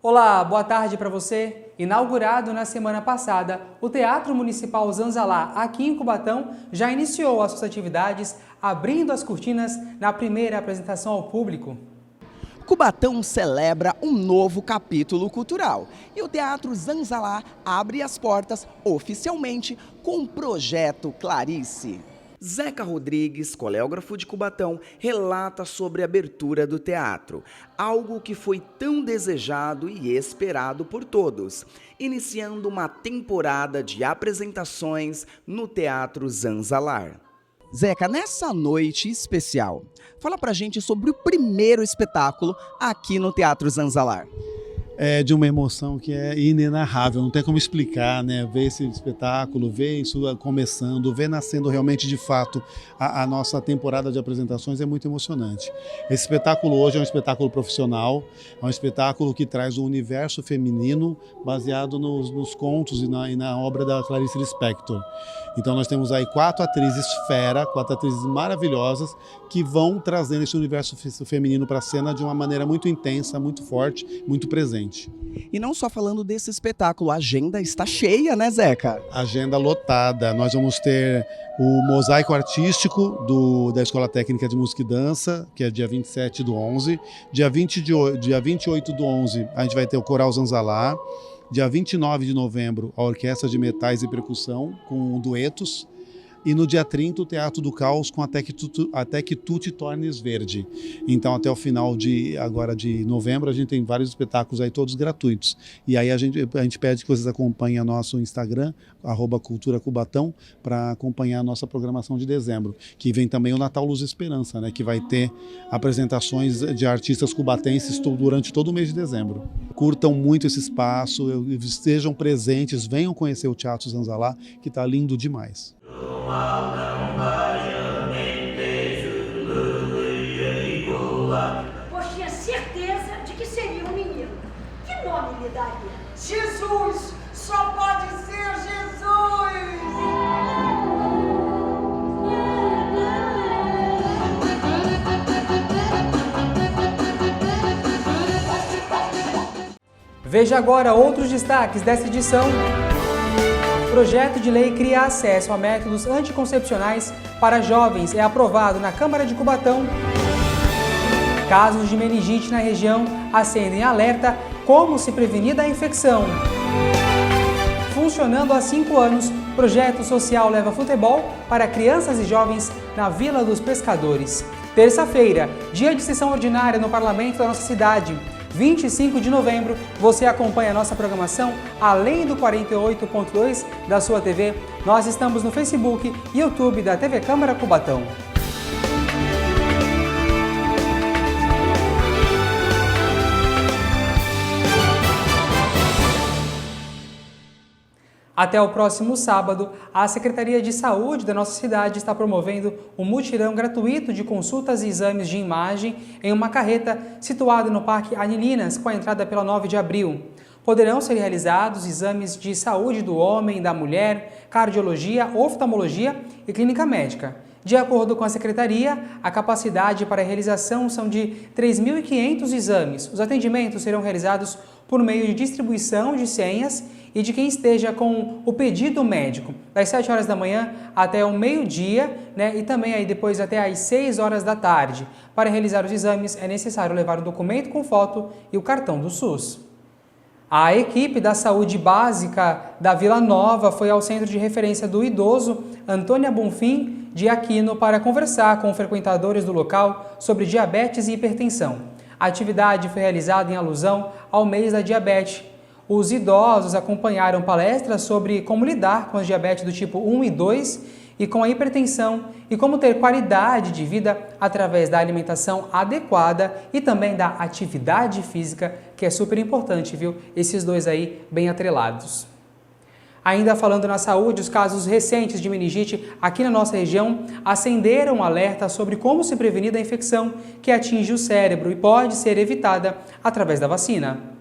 Olá, boa tarde para você. Inaugurado na semana passada, o Teatro Municipal Zanzalá, aqui em Cubatão, já iniciou as suas atividades, abrindo as cortinas na primeira apresentação ao público. Cubatão celebra um novo capítulo cultural e o Teatro Zanzalá abre as portas oficialmente com o Projeto Clarice. Zeca Rodrigues, coreógrafo de Cubatão, relata sobre a abertura do teatro, algo que foi tão desejado e esperado por todos, iniciando uma temporada de apresentações no Teatro Zanzalá. Zeca, nessa noite especial, fala pra gente sobre o primeiro espetáculo aqui no Teatro Zanzalá. É de uma emoção que é inenarrável, não tem como explicar, né? Ver esse espetáculo, ver isso começando, ver nascendo realmente de fato a nossa temporada de apresentações é muito emocionante. Esse espetáculo hoje é um espetáculo profissional, é um espetáculo que traz o universo feminino baseado nos contos e na obra da Clarice Lispector. Então nós temos aí 4 atrizes fera, 4 atrizes maravilhosas que vão trazendo esse universo feminino para a cena de uma maneira muito intensa, muito forte, muito presente. E não só falando desse espetáculo, a agenda está cheia, né, Zeca? Agenda lotada. Nós vamos ter o mosaico artístico da Escola Técnica de Música e Dança, que é dia 27 do 11. Dia 28 do 11 a gente vai ter o Coral Zanzalá. Dia 29 de novembro, a Orquestra de Metais e Percussão, com duetos. E no dia 30, o Teatro do Caos com Até que Tu Te Tornes Verde. Então, até o final de novembro, a gente tem vários espetáculos aí, todos gratuitos. E aí a gente pede que vocês acompanhem nosso Instagram, @culturacubatão, para acompanhar a nossa programação de dezembro. Que vem também o Natal Luz e Esperança, né? Que vai ter apresentações de artistas cubatenses durante todo o mês de dezembro. Curtam muito esse espaço, estejam presentes, venham conhecer o Teatro Zanzalá, que está lindo demais. Pois tinha certeza de que seria um menino. Que nome lhe daria? Jesus! Só pode ser Jesus! Veja agora outros destaques dessa edição. Projeto de lei cria acesso a métodos anticoncepcionais para jovens é aprovado na Câmara de Cubatão. Casos de meningite na região acendem alerta como se prevenir da infecção. Funcionando há 5 anos, projeto social leva futebol para crianças e jovens na Vila dos Pescadores. Terça-feira, dia de sessão ordinária no Parlamento da nossa cidade. 25 de novembro, você acompanha a nossa programação além do 48.2 da sua TV. Nós estamos no Facebook e YouTube da TV Câmara Cubatão. Até o próximo sábado, a Secretaria de Saúde da nossa cidade está promovendo um mutirão gratuito de consultas e exames de imagem em uma carreta situada no Parque Anilinas, com a entrada pela 9 de abril. Poderão ser realizados exames de saúde do homem, da mulher, cardiologia, oftalmologia e clínica médica. De acordo com a Secretaria, a capacidade para a realização são de 3.500 exames. Os atendimentos serão realizados por meio de distribuição de senhas e de quem esteja com o pedido médico, das 7 horas da manhã até o meio-dia, né, e também aí depois até às 6 horas da tarde. Para realizar os exames é necessário levar o documento com foto e o cartão do SUS. A equipe da saúde básica da Vila Nova foi ao Centro de Referência do Idoso Antônia Bonfim de Aquino para conversar com frequentadores do local sobre diabetes e hipertensão. A atividade foi realizada em alusão ao mês da diabetes. Os idosos acompanharam palestras sobre como lidar com as diabetes do tipo 1 e 2 e com a hipertensão e como ter qualidade de vida através da alimentação adequada e também da atividade física, que é super importante, viu? Esses dois aí bem atrelados. Ainda falando na saúde, os casos recentes de meningite aqui na nossa região acenderam um alerta sobre como se prevenir da infecção que atinge o cérebro e pode ser evitada através da vacina.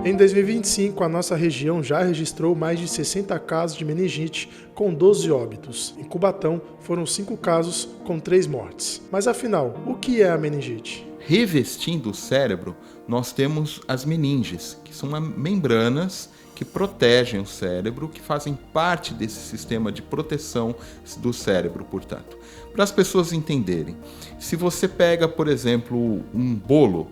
Em 2025, a nossa região já registrou mais de 60 casos de meningite, com 12 óbitos. Em Cubatão, foram 5 casos, com 3 mortes. Mas afinal, o que é a meningite? Revestindo o cérebro, nós temos as meninges, que são membranas que protegem o cérebro, que fazem parte desse sistema de proteção do cérebro, portanto. Para as pessoas entenderem, se você pega, por exemplo, um bolo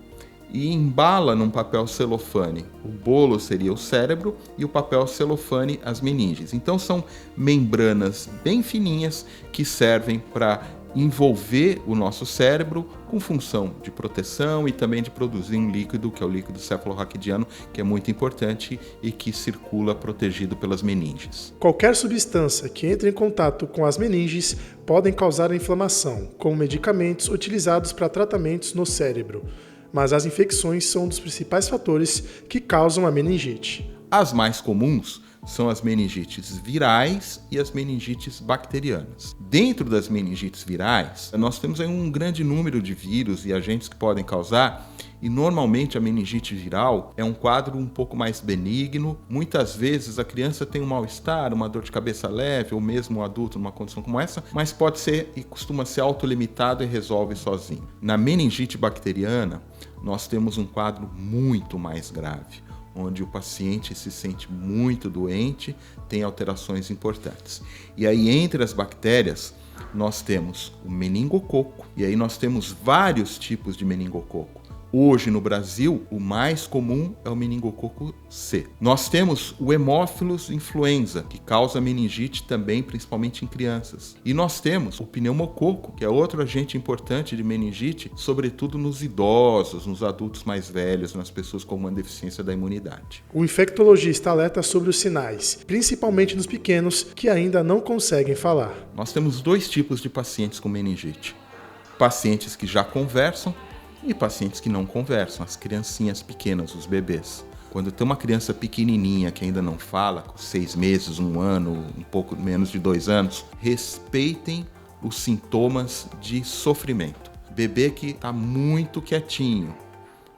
e embala num papel celofane, o bolo seria o cérebro e o papel celofane as meninges. Então são membranas bem fininhas que servem para envolver o nosso cérebro com função de proteção e também de produzir um líquido, que é o líquido cefalorraquidiano, que é muito importante e que circula protegido pelas meninges. Qualquer substância que entre em contato com as meninges podem causar inflamação, como medicamentos utilizados para tratamentos no cérebro. Mas as infecções são um dos principais fatores que causam a meningite. As mais comuns são as meningites virais e as meningites bacterianas. Dentro das meningites virais, nós temos aí um grande número de vírus e agentes que podem causar, e normalmente a meningite viral é um quadro um pouco mais benigno. Muitas vezes a criança tem um mal-estar, uma dor de cabeça leve, ou mesmo o adulto numa condição como essa, mas pode ser e costuma ser autolimitado e resolve sozinho. Na meningite bacteriana, nós temos um quadro muito mais grave, onde o paciente se sente muito doente, tem alterações importantes. E aí, entre as bactérias, nós temos o meningococo, e aí nós temos vários tipos de meningococo. Hoje, no Brasil, o mais comum é o meningococo C. Nós temos o Haemophilus influenza, que causa meningite também, principalmente em crianças. E nós temos o pneumococo, que é outro agente importante de meningite, sobretudo nos idosos, nos adultos mais velhos, nas pessoas com uma deficiência da imunidade. O infectologista alerta sobre os sinais, principalmente nos pequenos que ainda não conseguem falar. Nós temos dois tipos de pacientes com meningite. Pacientes que já conversam e pacientes que não conversam, as criancinhas pequenas, os bebês. Quando tem uma criança pequenininha que ainda não fala, com 6 meses, 1 ano, um pouco menos de 2 anos, respeitem os sintomas de sofrimento. Bebê que está muito quietinho,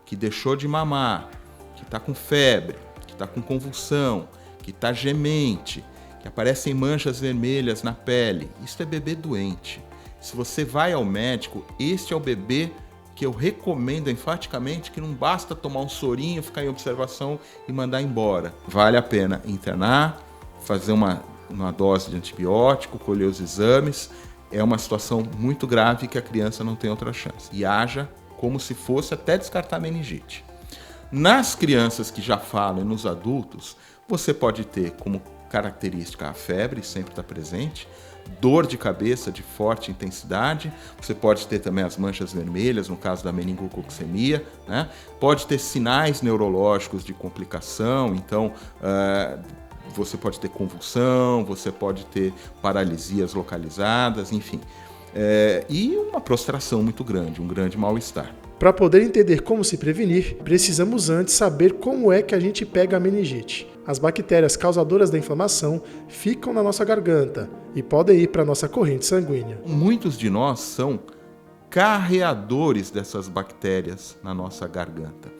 que deixou de mamar, que está com febre, que está com convulsão, que está gemente, que aparecem manchas vermelhas na pele, isso é bebê doente. Se você vai ao médico, este é o bebê que eu recomendo enfaticamente, que não basta tomar um sorinho, ficar em observação e mandar embora. Vale a pena internar, fazer uma dose de antibiótico, colher os exames. É uma situação muito grave que a criança não tem outra chance. E haja como se fosse até descartar a meningite. Nas crianças que já falam e nos adultos, você pode ter como característica a febre, sempre está presente, dor de cabeça de forte intensidade, você pode ter também as manchas vermelhas, no caso da meningococcemia, né? Pode ter sinais neurológicos de complicação, então você pode ter convulsão, você pode ter paralisias localizadas, enfim. E uma prostração muito grande, um grande mal-estar. Para poder entender como se prevenir, precisamos antes saber como é que a gente pega a meningite. As bactérias causadoras da inflamação ficam na nossa garganta e podem ir para a nossa corrente sanguínea. Muitos de nós são carreadores dessas bactérias na nossa garganta.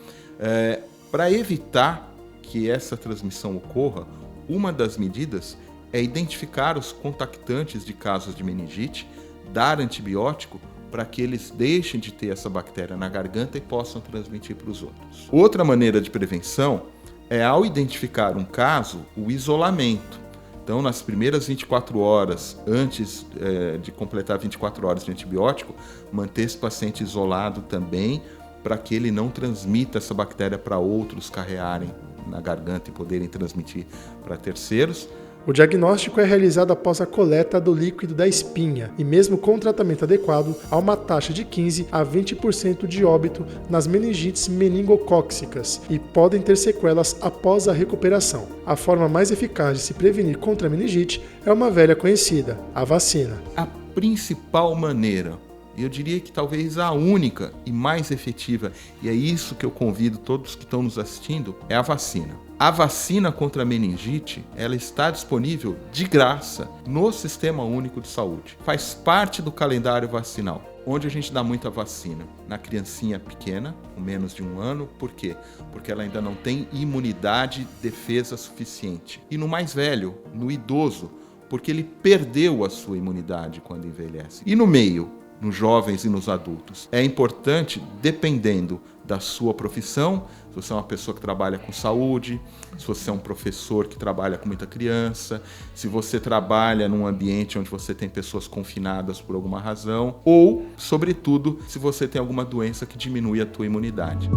Para evitar que essa transmissão ocorra, uma das medidas é identificar os contactantes de casos de meningite, dar antibiótico para que eles deixem de ter essa bactéria na garganta e possam transmitir para os outros. Outra maneira de prevenção é, ao identificar um caso, o isolamento. Então, nas primeiras 24 horas, antes de completar 24 horas de antibiótico, manter esse paciente isolado também, para que ele não transmita essa bactéria para outros carrearem na garganta e poderem transmitir para terceiros. O diagnóstico é realizado após a coleta do líquido da espinha e mesmo com o tratamento adequado, há uma taxa de 15 a 20% de óbito nas meningites meningocóccicas e podem ter sequelas após a recuperação. A forma mais eficaz de se prevenir contra a meningite é uma velha conhecida, a vacina. A principal maneira, eu diria que talvez a única e mais efetiva, e é isso que eu convido todos que estão nos assistindo, é a vacina. A vacina contra a meningite, ela está disponível de graça no Sistema Único de Saúde. Faz parte do calendário vacinal, onde a gente dá muita vacina. Na criancinha pequena, com menos de 1 ano, por quê? Porque ela ainda não tem imunidade, defesa suficiente. E no mais velho, no idoso, porque ele perdeu a sua imunidade quando envelhece. E no meio nos jovens e nos adultos. É importante, dependendo da sua profissão, se você é uma pessoa que trabalha com saúde, se você é um professor que trabalha com muita criança, se você trabalha num ambiente onde você tem pessoas confinadas por alguma razão, ou, sobretudo, se você tem alguma doença que diminui a tua imunidade.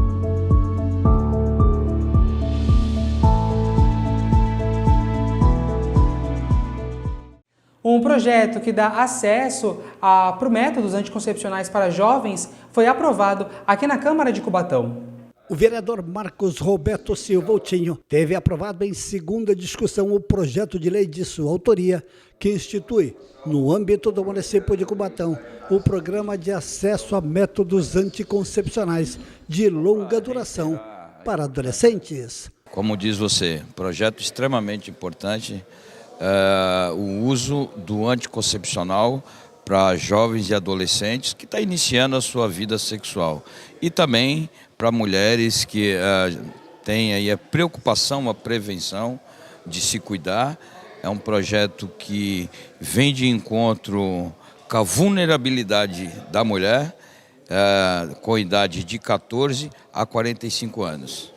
Um projeto que dá acesso para métodos anticoncepcionais para jovens foi aprovado aqui na Câmara de Cubatão. O vereador Marcos Roberto Silva Outinho teve aprovado em segunda discussão o projeto de lei de sua autoria, que institui, no âmbito do município de Cubatão, o programa de acesso a métodos anticoncepcionais de longa duração para adolescentes. Como diz você, projeto extremamente importante, o uso do anticoncepcional para jovens e adolescentes que está iniciando a sua vida sexual. E também para mulheres que têm aí a preocupação, a prevenção de se cuidar. É um projeto que vem de encontro com a vulnerabilidade da mulher, com idade de 14 a 45 anos.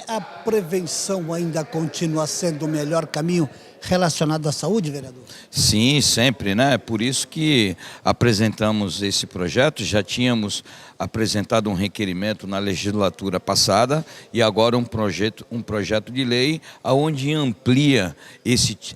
A prevenção ainda continua sendo o melhor caminho relacionado à saúde, vereador? Sim, sempre, né? Por isso que apresentamos esse projeto. Já tínhamos apresentado um requerimento na legislatura passada e agora um projeto de lei onde amplia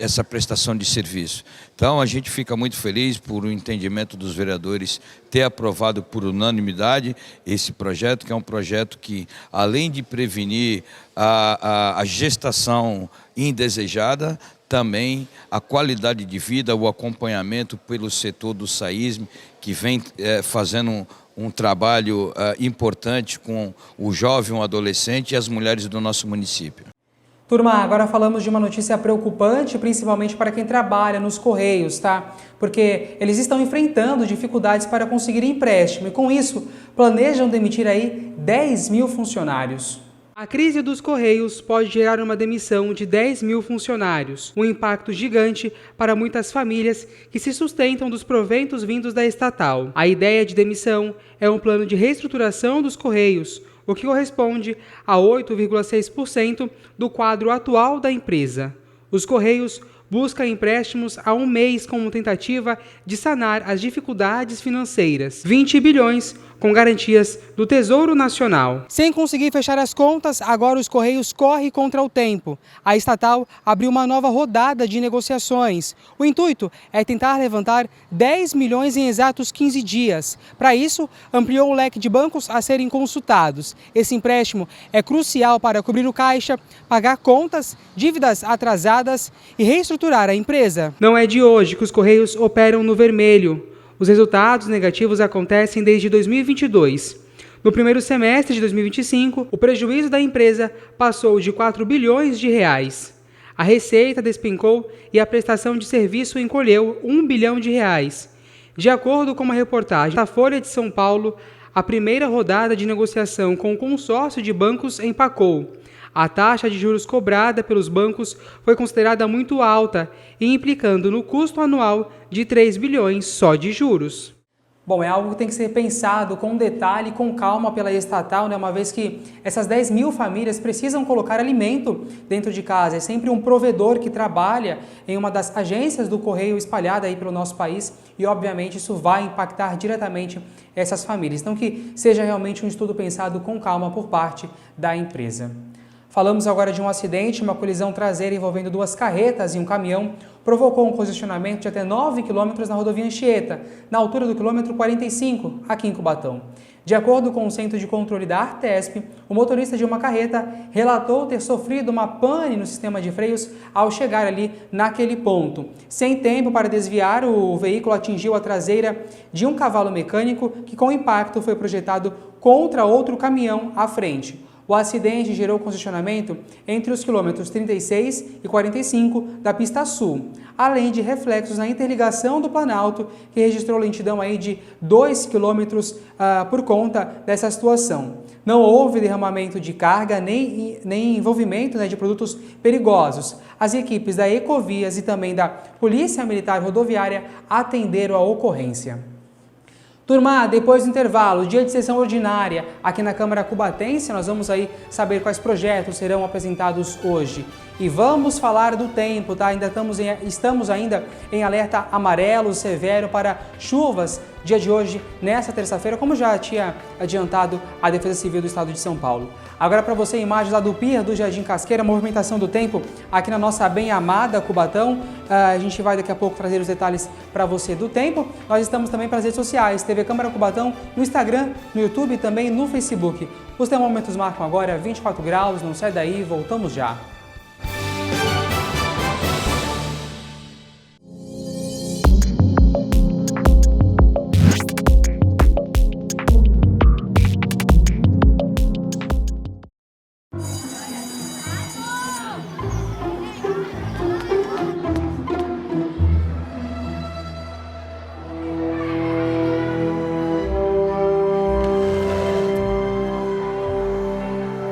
essa prestação de serviço. Então a gente fica muito feliz por o entendimento dos vereadores ter aprovado por unanimidade esse projeto, que é um projeto que, além de prevenir a gestação indesejada, também a qualidade de vida, o acompanhamento pelo setor do SAISM, que vem fazendo um trabalho importante com o jovem, o adolescente e as mulheres do nosso município. Turma, agora falamos de uma notícia preocupante, principalmente para quem trabalha nos Correios, tá? Porque eles estão enfrentando dificuldades para conseguir empréstimo e, com isso, planejam demitir aí 10 mil funcionários. A crise dos Correios pode gerar uma demissão de 10 mil funcionários, um impacto gigante para muitas famílias que se sustentam dos proventos vindos da estatal. A ideia de demissão é um plano de reestruturação dos Correios, o que corresponde a 8,6% do quadro atual da empresa. Os Correios buscam empréstimos há um mês como tentativa de sanar as dificuldades financeiras. 20 bilhões com garantias do Tesouro Nacional. Sem conseguir fechar as contas, agora os Correios correm contra o tempo. A estatal abriu uma nova rodada de negociações. O intuito é tentar levantar 10 milhões em exatos 15 dias. Para isso, ampliou o leque de bancos a serem consultados. Esse empréstimo é crucial para cobrir o caixa, pagar contas, dívidas atrasadas e reestruturar a empresa. Não é de hoje que os Correios operam no vermelho. Os resultados negativos acontecem desde 2022. No primeiro semestre de 2025, o prejuízo da empresa passou de 4 bilhões de reais. A receita despencou e a prestação de serviço encolheu 1 bilhão de reais. De acordo com uma reportagem da Folha de São Paulo, a primeira rodada de negociação com o consórcio de bancos empacou. A taxa de juros cobrada pelos bancos foi considerada muito alta e implicando no custo anual de 3 bilhões só de juros. Bom, é algo que tem que ser pensado com detalhe e com calma pela estatal, né? Uma vez que essas 10 mil famílias precisam colocar alimento dentro de casa. É sempre um provedor que trabalha em uma das agências do Correio espalhada aí pelo nosso país e, obviamente, isso vai impactar diretamente essas famílias. Então, que seja realmente um estudo pensado com calma por parte da empresa. Falamos agora de um acidente, uma colisão traseira envolvendo 2 carretas e um caminhão provocou um congestionamento de até 9 quilômetros na rodovia Anchieta, na altura do quilômetro 45, aqui em Cubatão. De acordo com o Centro de Controle da Artesp, o motorista de uma carreta relatou ter sofrido uma pane no sistema de freios ao chegar ali naquele ponto. Sem tempo para desviar, o veículo atingiu a traseira de um cavalo mecânico que, com impacto, foi projetado contra outro caminhão à frente. O acidente gerou congestionamento entre os quilômetros 36 e 45 da pista sul, além de reflexos na interligação do Planalto, que registrou lentidão aí de 2 quilômetros por conta dessa situação. Não houve derramamento de carga nem envolvimento de produtos perigosos. As equipes da Ecovias e também da Polícia Militar Rodoviária atenderam a ocorrência. Turma, depois do intervalo, dia de sessão ordinária aqui na Câmara Cubatense, nós vamos aí saber quais projetos serão apresentados hoje. E vamos falar do tempo, tá? Estamos ainda em alerta amarelo severo para chuvas dia de hoje, nessa terça-feira, como já tinha adiantado a Defesa Civil do Estado de São Paulo. Agora para você, imagens lá do Pier do Jardim Casqueira, movimentação do tempo aqui na nossa bem amada Cubatão. A gente vai daqui a pouco trazer os detalhes para você do tempo. Nós estamos também para as redes sociais, TV Câmara Cubatão, no Instagram, no YouTube e também no Facebook. Os termômetros marcam agora 24 graus, não sai daí, voltamos já.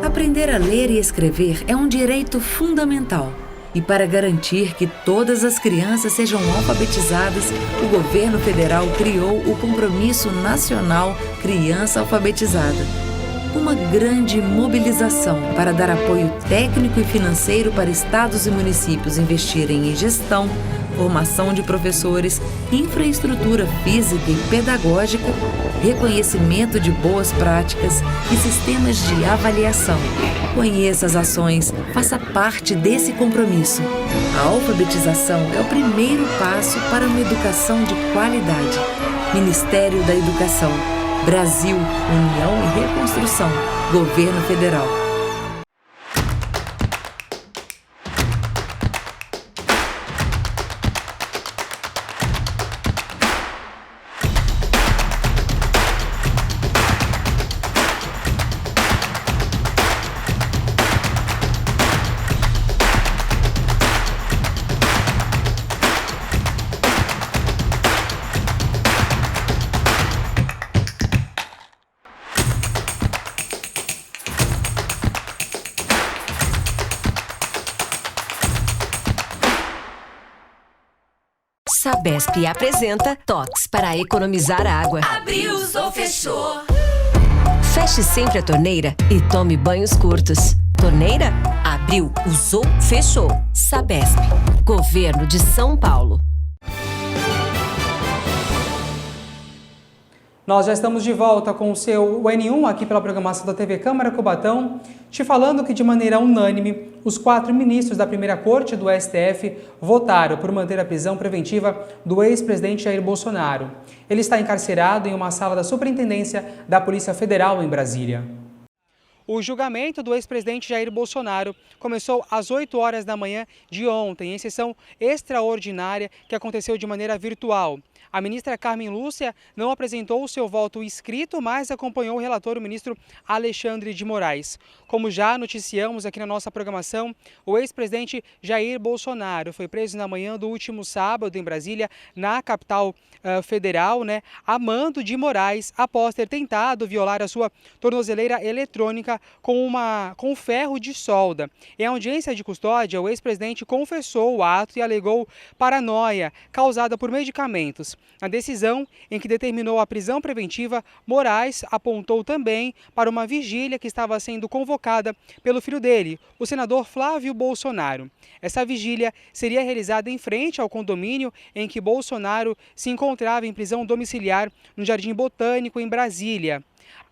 Aprender a ler e escrever é um direito fundamental. E para garantir que todas as crianças sejam alfabetizadas, o governo federal criou o Compromisso Nacional Criança Alfabetizada. Uma grande mobilização para dar apoio técnico e financeiro para estados e municípios investirem em gestão, formação de professores, infraestrutura física e pedagógica, reconhecimento de boas práticas e sistemas de avaliação. Conheça as ações, faça parte desse compromisso. A alfabetização é o primeiro passo para uma educação de qualidade. Ministério da Educação, Brasil, União e Reconstrução, Governo Federal. Sabesp apresenta toques para economizar água. Abriu, usou, fechou. Feche sempre a torneira e tome banhos curtos. Torneira? Abriu, usou, fechou. Sabesp. Governo de São Paulo. Nós já estamos de volta com o seu N1 aqui pela programação da TV Câmara Cubatão, te falando que de maneira unânime, os 4 ministros da primeira corte do STF votaram por manter a prisão preventiva do ex-presidente Jair Bolsonaro. Ele está encarcerado em uma sala da Superintendência da Polícia Federal em Brasília. O julgamento do ex-presidente Jair Bolsonaro começou às 8 horas da manhã de ontem, em sessão extraordinária que aconteceu de maneira virtual. A ministra Carmen Lúcia não apresentou o seu voto escrito, mas acompanhou o relator, o ministro Alexandre de Moraes. Como já noticiamos aqui na nossa programação, o ex-presidente Jair Bolsonaro foi preso na manhã do último sábado em Brasília, na capital federal, a mando de Moraes, após ter tentado violar a sua tornozeleira eletrônica com ferro de solda. Em audiência de custódia, o ex-presidente confessou o ato e alegou paranoia causada por medicamentos. Na decisão em que determinou a prisão preventiva, Moraes apontou também para uma vigília que estava sendo convocada pelo filho dele, o senador Flávio Bolsonaro. Essa vigília seria realizada em frente ao condomínio em que Bolsonaro se encontrava em prisão domiciliar no Jardim Botânico, em Brasília.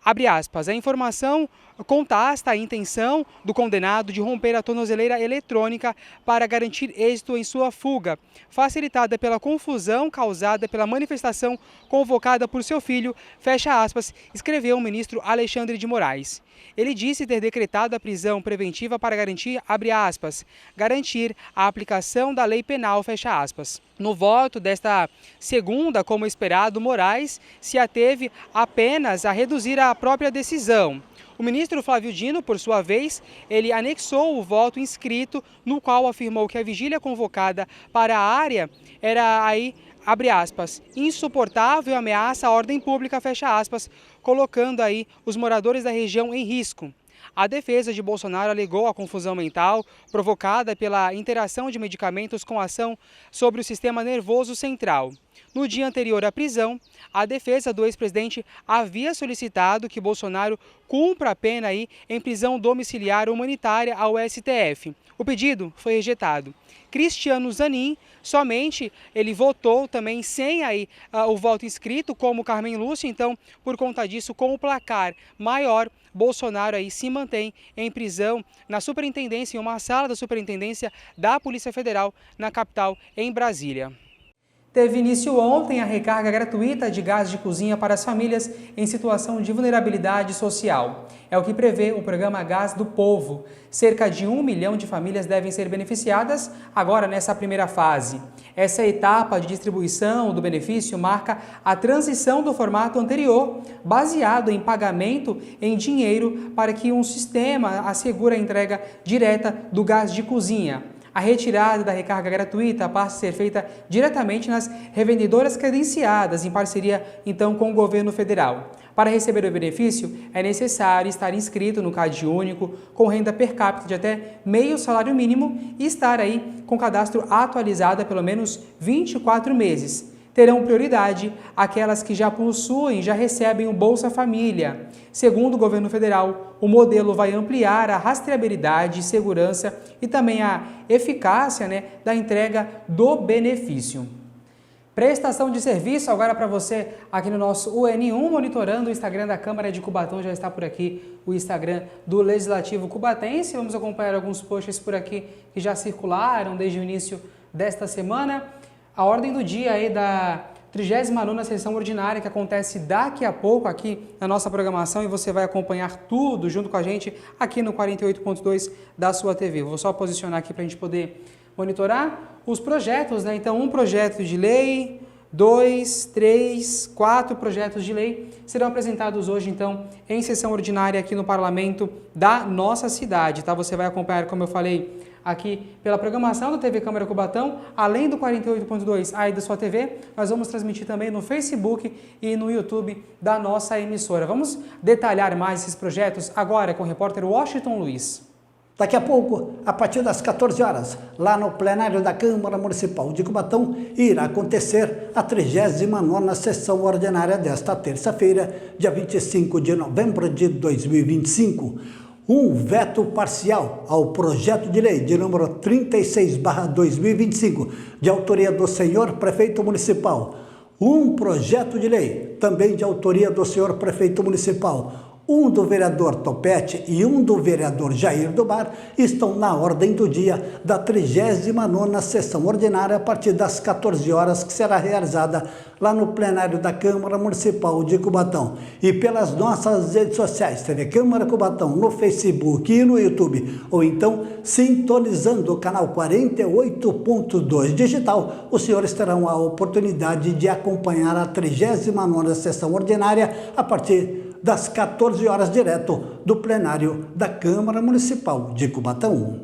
Abre aspas, a informação contasta a intenção do condenado de romper a tornozeleira eletrônica para garantir êxito em sua fuga, facilitada pela confusão causada pela manifestação convocada por seu filho, fecha aspas, escreveu o ministro Alexandre de Moraes. Ele disse ter decretado a prisão preventiva para garantir, abre aspas, garantir a aplicação da lei penal, fecha aspas. No voto desta segunda, como esperado, Moraes se ateve apenas a reduzir a própria decisão. O ministro Flávio Dino, por sua vez, ele anexou o voto inscrito, no qual afirmou que a vigília convocada para a área era abre aspas, insuportável e ameaça à ordem pública, fecha aspas, colocando aí os moradores da região em risco. A defesa de Bolsonaro alegou a confusão mental provocada pela interação de medicamentos com ação sobre o sistema nervoso central. No dia anterior à prisão, a defesa do ex-presidente havia solicitado que Bolsonaro cumpra a pena aí em prisão domiciliar humanitária ao STF. O pedido foi rejeitado. Cristiano Zanin, somente ele votou também sem aí o voto escrito, como Carmen Lúcia, então, por conta disso, com o placar maior, Bolsonaro aí se mantém em prisão na superintendência, em uma sala da superintendência da Polícia Federal na capital, em Brasília. Teve início ontem a recarga gratuita de gás de cozinha para as famílias em situação de vulnerabilidade social. É o que prevê o programa Gás do Povo. Cerca de 1 milhão de famílias devem ser beneficiadas agora nessa primeira fase. Essa etapa de distribuição do benefício marca a transição do formato anterior, baseado em pagamento em dinheiro, para que um sistema assegure a entrega direta do gás de cozinha. A retirada da recarga gratuita passa a ser feita diretamente nas revendedoras credenciadas, em parceria, então, com o governo federal. Para receber o benefício, é necessário estar inscrito no CAD único, com renda per capita de até meio salário mínimo e estar aí com cadastro atualizado há pelo menos 24 meses. Terão prioridade aquelas que já possuem, já recebem o Bolsa Família. Segundo o governo federal, o modelo vai ampliar a rastreabilidade, segurança e também a eficácia, da entrega do benefício. Prestação de serviço agora para você aqui no nosso UN1, monitorando o Instagram da Câmara de Cubatão. Já está por aqui o Instagram do Legislativo Cubatense. Vamos acompanhar alguns posts por aqui que já circularam desde o início desta semana. A ordem do dia aí da 39ª sessão ordinária, que acontece daqui a pouco aqui na nossa programação, e você vai acompanhar tudo junto com a gente aqui no 48.2 da sua TV. Vou só posicionar aqui para a gente poder monitorar os projetos, Então, um projeto de lei, 2, 3, 4 projetos de lei serão apresentados hoje, então, em sessão ordinária aqui no Parlamento da nossa cidade, tá? Você vai acompanhar, como eu falei, aqui pela programação da TV Câmara Cubatão, além do 48.2 aí da sua TV, nós vamos transmitir também no Facebook e no YouTube da nossa emissora. Vamos detalhar mais esses projetos agora com o repórter Washington Luiz. Daqui a pouco, a partir das 14 horas, lá no plenário da Câmara Municipal de Cubatão, irá acontecer a 39ª sessão ordinária desta terça-feira, dia 25 de novembro de 2025. Um veto parcial ao projeto de lei de número 36/2025, de autoria do senhor prefeito municipal. Um projeto de lei, também de autoria do senhor prefeito municipal. Um do vereador Topete e um do vereador Jair do Bar estão na ordem do dia da 39ª sessão ordinária a partir das 14 horas, que será realizada lá no plenário da Câmara Municipal de Cubatão. E pelas nossas redes sociais, TV Câmara Cubatão, no Facebook e no YouTube, ou então sintonizando o canal 48.2 digital, os senhores terão a oportunidade de acompanhar a 39ª sessão ordinária a partir das 14 horas, direto do plenário da Câmara Municipal de Cubatão.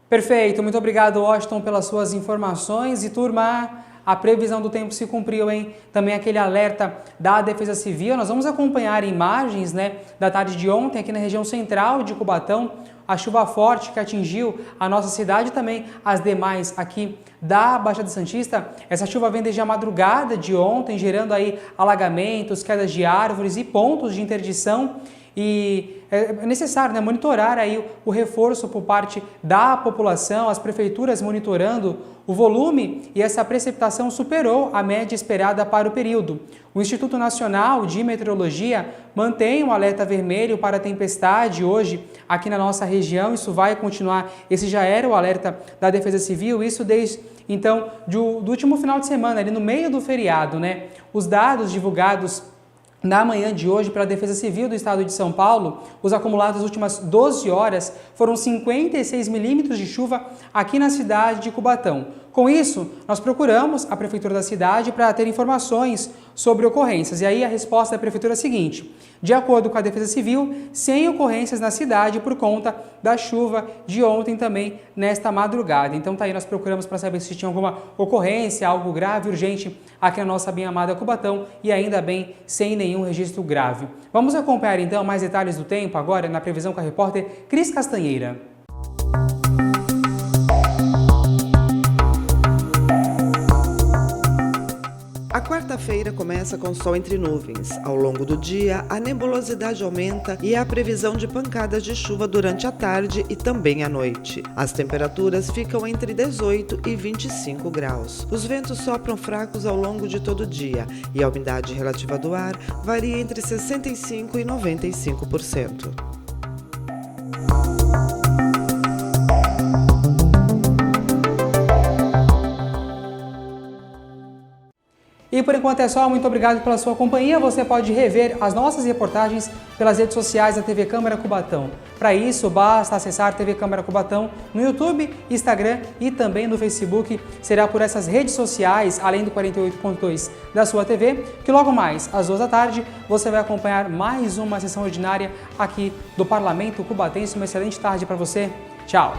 Perfeito, muito obrigado, Washington, pelas suas informações. E turma, a previsão do tempo se cumpriu, hein? Também aquele alerta da Defesa Civil. Nós vamos acompanhar imagens, da tarde de ontem aqui na região central de Cubatão. A chuva forte que atingiu a nossa cidade e também as demais aqui da Baixada Santista. Essa chuva vem desde a madrugada de ontem, gerando aí alagamentos, quedas de árvores e pontos de interdição. E é necessário monitorar aí o reforço por parte da população, as prefeituras monitorando o volume, e essa precipitação superou a média esperada para o período. O Instituto Nacional de Meteorologia mantém um alerta vermelho para tempestade hoje aqui na nossa região. Isso vai continuar, esse já era o alerta da Defesa Civil, isso desde então do último final de semana, ali no meio do feriado, Os dados divulgados na manhã de hoje, pela Defesa Civil do Estado de São Paulo, os acumulados das últimas 12 horas foram 56 milímetros de chuva aqui na cidade de Cubatão. Com isso, nós procuramos a Prefeitura da cidade para ter informações sobre ocorrências. E aí a resposta da Prefeitura é a seguinte: de acordo com a Defesa Civil, sem ocorrências na cidade por conta da chuva de ontem também nesta madrugada. Então tá aí, nós procuramos para saber se tinha alguma ocorrência, algo grave, urgente aqui na nossa bem amada Cubatão, e ainda bem sem nenhum registro grave. Vamos acompanhar então mais detalhes do tempo agora na previsão com a repórter Cris Castanheira. quarta-feira começa com sol entre nuvens. Ao longo do dia, a nebulosidade aumenta e há previsão de pancadas de chuva durante a tarde e também à noite. As temperaturas ficam entre 18 e 25 graus. Os ventos sopram fracos ao longo de todo o dia e a umidade relativa do ar varia entre 65% e 95%. E por enquanto é só, muito obrigado pela sua companhia. Você pode rever as nossas reportagens pelas redes sociais da TV Câmara Cubatão. Para isso, basta acessar TV Câmara Cubatão no YouTube, Instagram e também no Facebook. Será por essas redes sociais, além do 48.2 da sua TV, que logo mais, às 2 da tarde, você vai acompanhar mais uma sessão ordinária aqui do Parlamento Cubatense. Uma excelente tarde para você. Tchau!